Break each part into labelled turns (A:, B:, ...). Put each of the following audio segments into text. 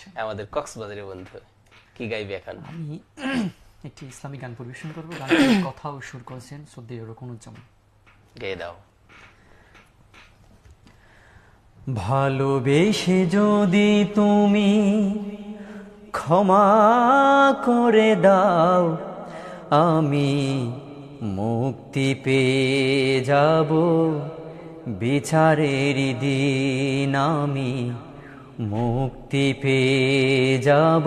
A: আচ্ছা,
B: আমাদের কক্সবাজারের বন্ধু। কি গাইবে এখন?
A: আমি একটি ইসলামিক গান পরিবেশন করবো। গানটির কথা ও সুর করেছেন শ্রদ্ধেয় রকুনুজ্জামান।
B: গেয়ে দাও।
A: ভালোবেসে যদি তুমি ক্ষমা করে দাও, আমি মুক্তি পেয়ে যাব বিচারের দিন। আমি মুক্তি পেয়ে যাব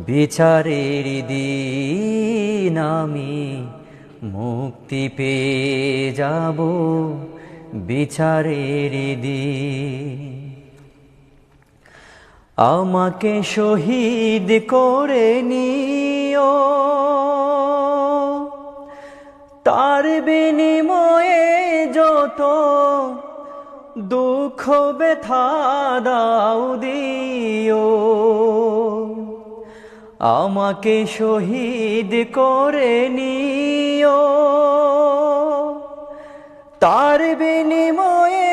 A: বিচারের দিন। আমি মুক্তি পেয়ে যাব বিচারের দিন। আমাকে শহীদ করে নিও, তার বিনিময়ে যত দুঃখ ব্যথা দাও দিও। আমাকে শহীদ করে নিও, তার বিনিময়ে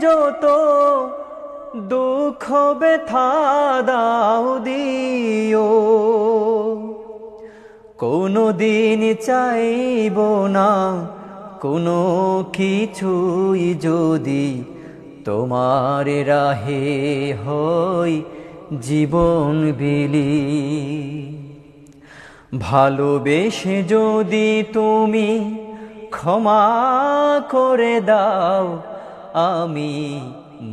A: যত দুঃখ ব্যথা দাও দিও। কোনো দিন চাইব না কোনো কিছুই, যদি তোমার রাহে হই জীবন বিলি। ভালোবেসে যদি তুমি ক্ষমা করে দাও, আমি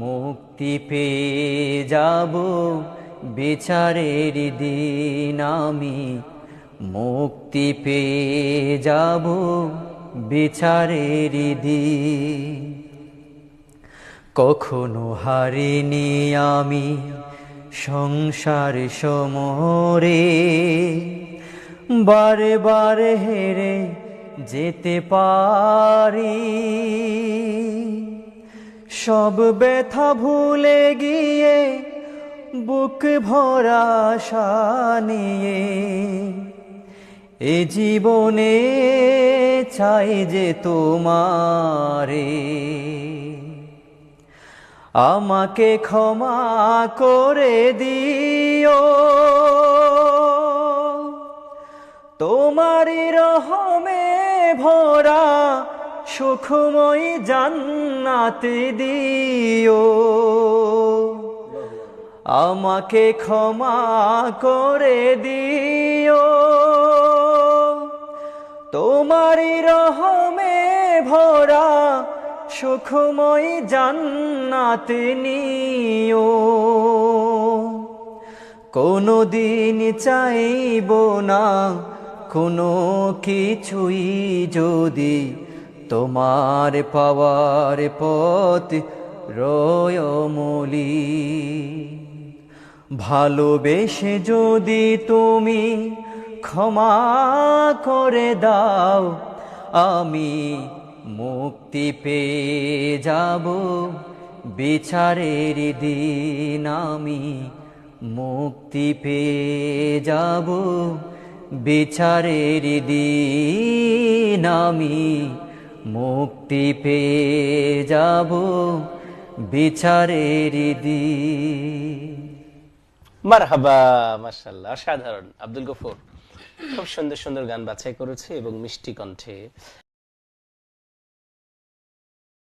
A: মুক্তি পেয়ে যাব বিচারের দিন। আমি মুক্তি পেয়ে যাব বিচারের দিন। কখনো হারিনি আমি সংসার সমরে, বারে বারে হেরে যেতে পারি। সব ব্যথা ভুলে গিয়ে বুক ভরা আশা নিয়ে এ জীবনে চাই যে তোমারে। আমাকে ক্ষমা করে দিও, তোমারি রহমে ভরা সুখময় জান্নাত দিও। আমাকে ক্ষমা করে দিও, তোমারি রহমে ভরা সুখময় জান্নাত নিও। কোনো দিন চাইব না কোনো কিছুই, যদি তোমার পাওয়ার পথ রয় মলিন। ভালোবেসে যদি তুমি ক্ষমা করে দাও, আমি মুক্তি পেয়ে যাব বিচারের দিন। আমি মুক্তি পেয়ে যাব বিচারের দিন। আমি মুক্তি পেয়ে যাব বিচারের দিন।
B: মারহাবা, মাশাআল্লাহ, অসাধারণ। আব্দুল গফুর খুব সুন্দর সুন্দর গান বাছাই করেছে এবং মিষ্টি কণ্ঠে